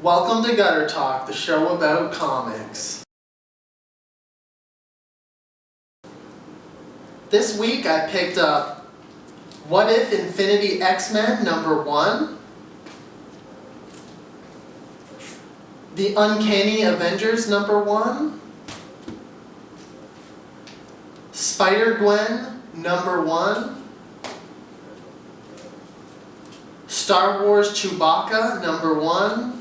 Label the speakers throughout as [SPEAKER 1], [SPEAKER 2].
[SPEAKER 1] Welcome to Gutter Talk, the show about comics. This week I picked up What If Infinity X-Men #1, The Uncanny Avengers #1, Spider-Gwen #1, Star Wars Chewbacca #1,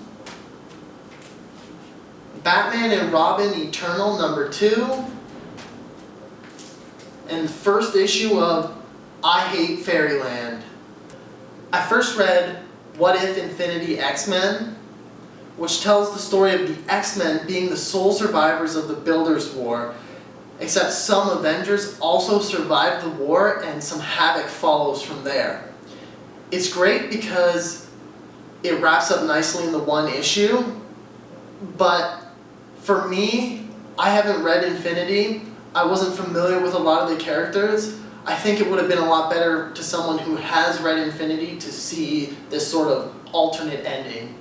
[SPEAKER 1] Batman and Robin Eternal #2, and the first issue of I Hate Fairyland. I first read What If Infinity X-Men, which tells the story of the X-Men being the sole survivors of the Builders' War, except some Avengers also survived the war and some havoc follows from there. It's great because it wraps up nicely in the one issue, but for me, I haven't read Infinity. I wasn't familiar with a lot of the characters. I think it would have been a lot better to someone who has read Infinity to see this sort of alternate ending.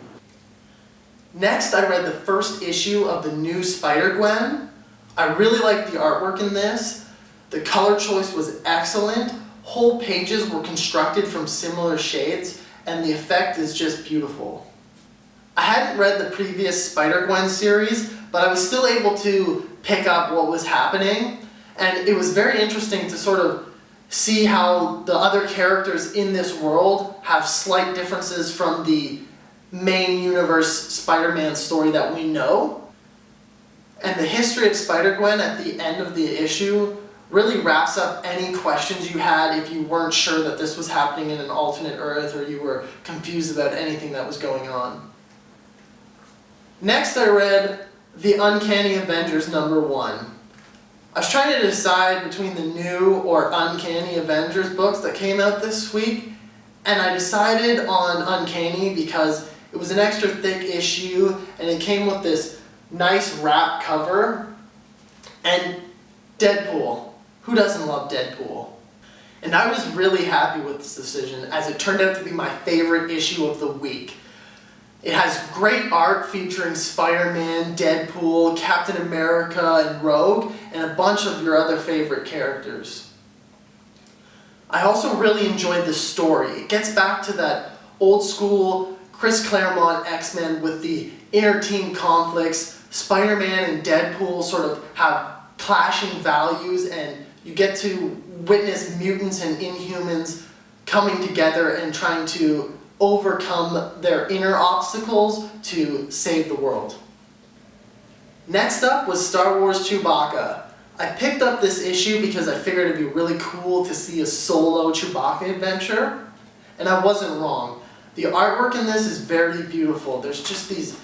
[SPEAKER 1] Next, I read the first issue of the new Spider-Gwen. I really liked the artwork in this. The color choice was excellent. Whole pages were constructed from similar shades, and the effect is just beautiful. I hadn't read the previous Spider-Gwen series, but I was still able to pick up what was happening, and it was very interesting to sort of see how the other characters in this world have slight differences from the main universe Spider-Man story that we know. And the history of Spider-Gwen at the end of the issue really wraps up any questions you had if you weren't sure that this was happening in an alternate Earth or you were confused about anything that was going on. Next I read The Uncanny Avengers #1. I was trying to decide between the new or Uncanny Avengers books that came out this week, and I decided on Uncanny because it was an extra thick issue and it came with this nice wrap cover and Deadpool. Who doesn't love Deadpool? And I was really happy with this decision as it turned out to be my favorite issue of the week. It has great art featuring Spider-Man, Deadpool, Captain America, and Rogue, and a bunch of your other favorite characters. I also really enjoyed the story. It gets back to that old school Chris Claremont X-Men with the inner team conflicts. Spider-Man and Deadpool sort of have clashing values, and you get to witness mutants and Inhumans coming together and trying to overcome their inner obstacles to save the world. Next up was Star Wars Chewbacca. I picked up this issue because I figured it'd be really cool to see a solo Chewbacca adventure, and I wasn't wrong. The artwork in this is very beautiful. There's just these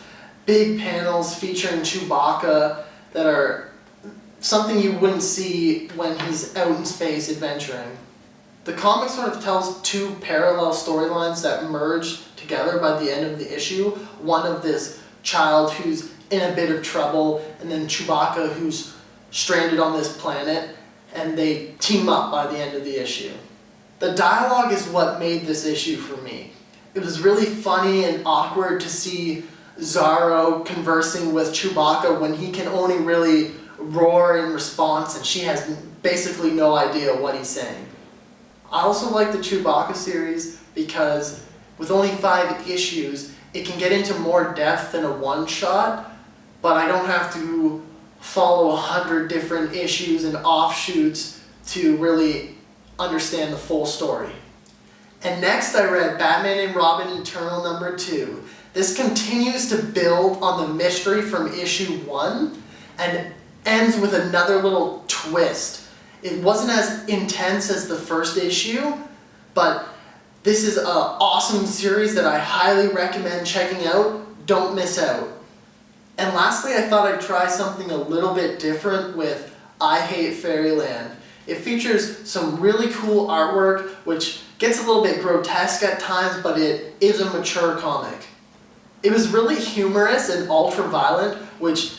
[SPEAKER 1] big panels featuring Chewbacca that are something you wouldn't see when he's out in space adventuring. The comic sort of tells two parallel storylines that merge together by the end of the issue. One of this child who's in a bit of trouble, and then Chewbacca who's stranded on this planet, and they team up by the end of the issue. The dialogue is what made this issue for me. It was really funny and awkward to see Zorro conversing with Chewbacca when he can only really roar in response and she has basically no idea what he's saying. I also like the Chewbacca series because with only 5 issues, it can get into more depth than a one-shot, but I don't have to follow 100 different issues and offshoots to really understand the full story. And next I read Batman and Robin Eternal #2. This continues to build on the mystery from issue 1 and ends with another little twist. It wasn't as intense as the first issue, but this is an awesome series that I highly recommend checking out. Don't miss out. And lastly, I thought I'd try something a little bit different with I Hate Fairyland. It features some really cool artwork, which gets a little bit grotesque at times, but it is a mature comic. It was really humorous and ultra-violent, which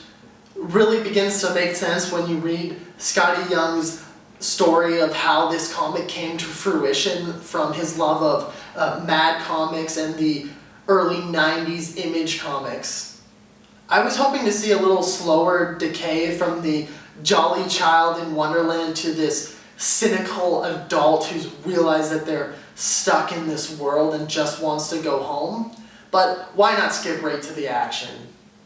[SPEAKER 1] really begins to make sense when you read Scotty Young's story of how this comic came to fruition from his love of Mad Comics and the early 90s Image comics. I was hoping to see a little slower decay from the jolly child in Wonderland to this cynical adult who's realized that they're stuck in this world and just wants to go home. But why not skip right to the action?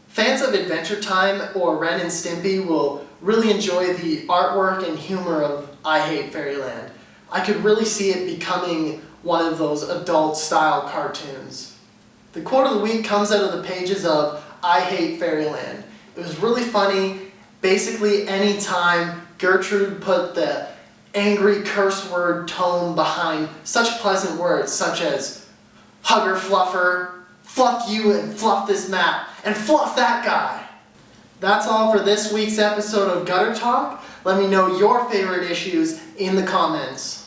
[SPEAKER 1] Fans of Adventure Time or Ren and Stimpy will really enjoy the artwork and humor of I Hate Fairyland. I could really see it becoming one of those adult-style cartoons. The quote of the week comes out of the pages of I Hate Fairyland. It was really funny. Basically, anytime Gertrude put the angry curse word tone behind such pleasant words such as hugger fluffer, fluff you and fluff this map, and fluff that guy. That's all for this week's episode of Gutter Talk. Let me know your favorite issues in the comments.